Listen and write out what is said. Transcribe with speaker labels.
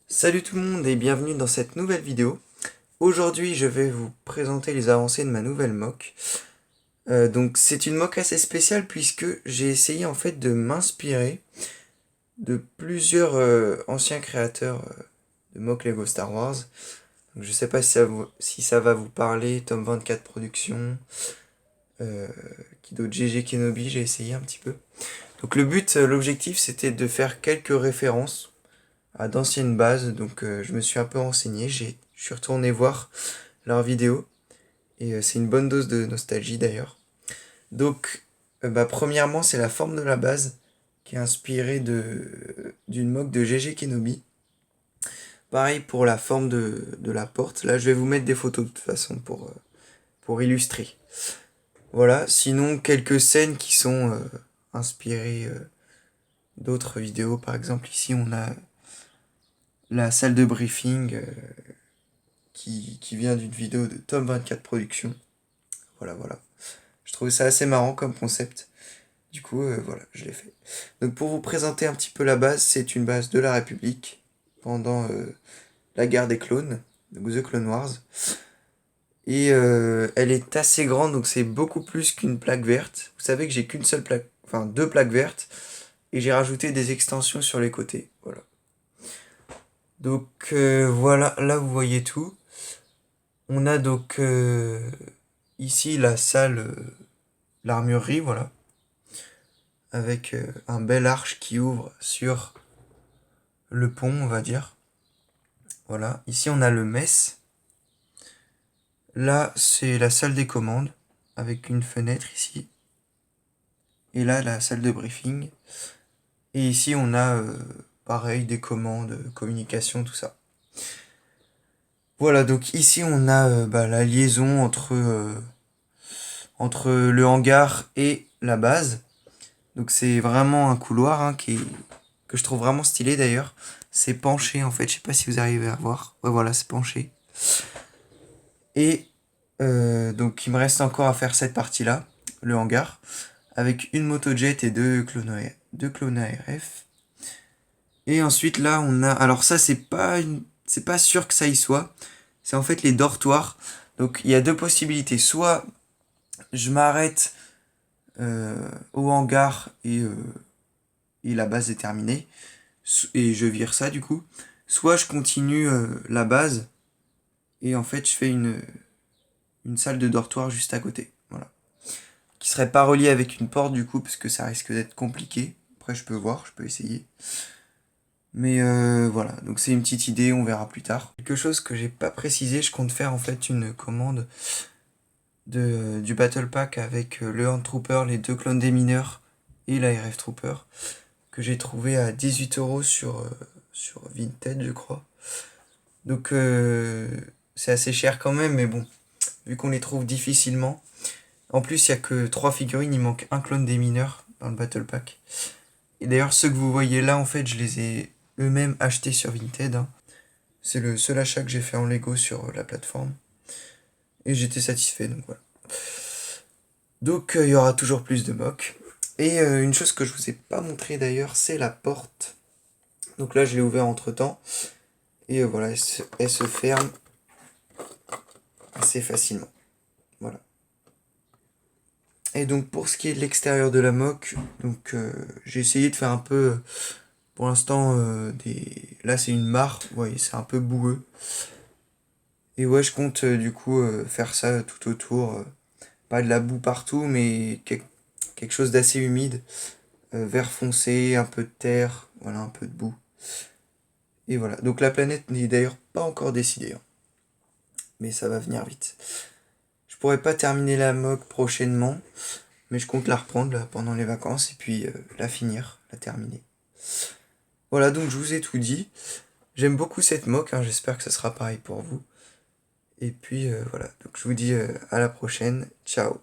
Speaker 1: Salut tout le monde et bienvenue dans cette nouvelle vidéo. Aujourd'hui je vais vous présenter les avancées de ma nouvelle mock. Donc c'est une mock assez spéciale puisque j'ai essayé en fait de m'inspirer de plusieurs anciens créateurs de mock Lego Star Wars. Donc, je sais pas si ça va vous parler, Tom 24 Productions, qui d'autre, GG Kenobi, j'ai essayé un petit peu. Donc le but, l'objectif c'était de faire quelques références à d'anciennes bases, donc je me suis un peu renseigné, je suis retourné voir leurs vidéos, et c'est une bonne dose de nostalgie d'ailleurs. Donc, premièrement, c'est la forme de la base, qui est inspirée d'une mock de GG Kenobi. Pareil pour la forme de la porte, là je vais vous mettre des photos de toute façon pour illustrer. Voilà, sinon quelques scènes qui sont inspirées d'autres vidéos, par exemple ici on a la salle de briefing qui vient d'une vidéo de Tom 24 Productions. Voilà. Je trouvais ça assez marrant comme concept. Du coup, voilà, je l'ai fait. Donc pour vous présenter un petit peu la base, c'est une base de la République pendant la guerre des clones, donc The Clone Wars. Et elle est assez grande, donc c'est beaucoup plus qu'une plaque verte. Vous savez que j'ai qu'une seule plaque, enfin deux plaques vertes, et j'ai rajouté des extensions sur les côtés. Voilà. Donc voilà, là vous voyez tout. On a donc ici la salle, l'armurerie, voilà, avec un bel arche qui ouvre sur le pont, on va dire. Voilà, ici on a le mess. Là, c'est la salle des commandes, avec une fenêtre ici. Et là, la salle de briefing. Et ici, on a, pareil, des commandes, communication, tout ça. Voilà, donc ici, on a la liaison entre le hangar et la base. Donc c'est vraiment un couloir hein, que je trouve vraiment stylé d'ailleurs. C'est penché en fait, je sais pas si vous arrivez à voir. Ouais voilà, c'est penché. Et donc il me reste encore à faire cette partie-là, le hangar, avec une motojet et deux clones ARF. Et ensuite là on a... Alors ça c'est pas sûr que ça y soit. C'est en fait les dortoirs. Donc il y a deux possibilités. Soit je m'arrête au hangar et la base est terminée. Et je vire ça du coup. Soit je continue la base et en fait je fais une salle de dortoir juste à côté. Voilà. Qui serait pas reliée avec une porte du coup parce que ça risque d'être compliqué. Après je peux voir, je peux essayer. Mais voilà, donc c'est une petite idée, on verra plus tard. Quelque chose que j'ai pas précisé, je compte faire en fait une commande du Battle Pack avec le Hand Trooper, les deux clones des mineurs et la RF Trooper que j'ai trouvé à 18€ sur Vinted, je crois. Donc c'est assez cher quand même, mais bon, vu qu'on les trouve difficilement. En plus, il n'y a que 3 figurines, il manque un clone des mineurs dans le Battle Pack. Et d'ailleurs, ceux que vous voyez là, en fait, je les ai eux-mêmes achetés sur Vinted. Hein. C'est le seul achat que j'ai fait en Lego sur la plateforme. Et j'étais satisfait, donc voilà. Donc il y aura toujours plus de mock. Et une chose que je vous ai pas montré d'ailleurs, c'est la porte. Donc là, je l'ai ouvert entre temps. Et voilà, elle se ferme assez facilement. Voilà. Et donc pour ce qui est de l'extérieur de la mock, donc j'ai essayé de faire un peu, pour l'instant, là c'est une mare, vous voyez, c'est un peu boueux. Et ouais, je compte du coup faire ça tout autour, pas de la boue partout, mais quelque chose d'assez humide, vert foncé, un peu de terre, voilà, un peu de boue. Et voilà, donc la planète n'est d'ailleurs pas encore décidée, hein. Mais ça va venir vite. Je pourrais pas terminer la mock prochainement, mais je compte la reprendre là, pendant les vacances et puis la finir, la terminer. Voilà, donc je vous ai tout dit. J'aime beaucoup cette mock, hein, j'espère que ça sera pareil pour vous. Et puis voilà, donc je vous dis à la prochaine. Ciao.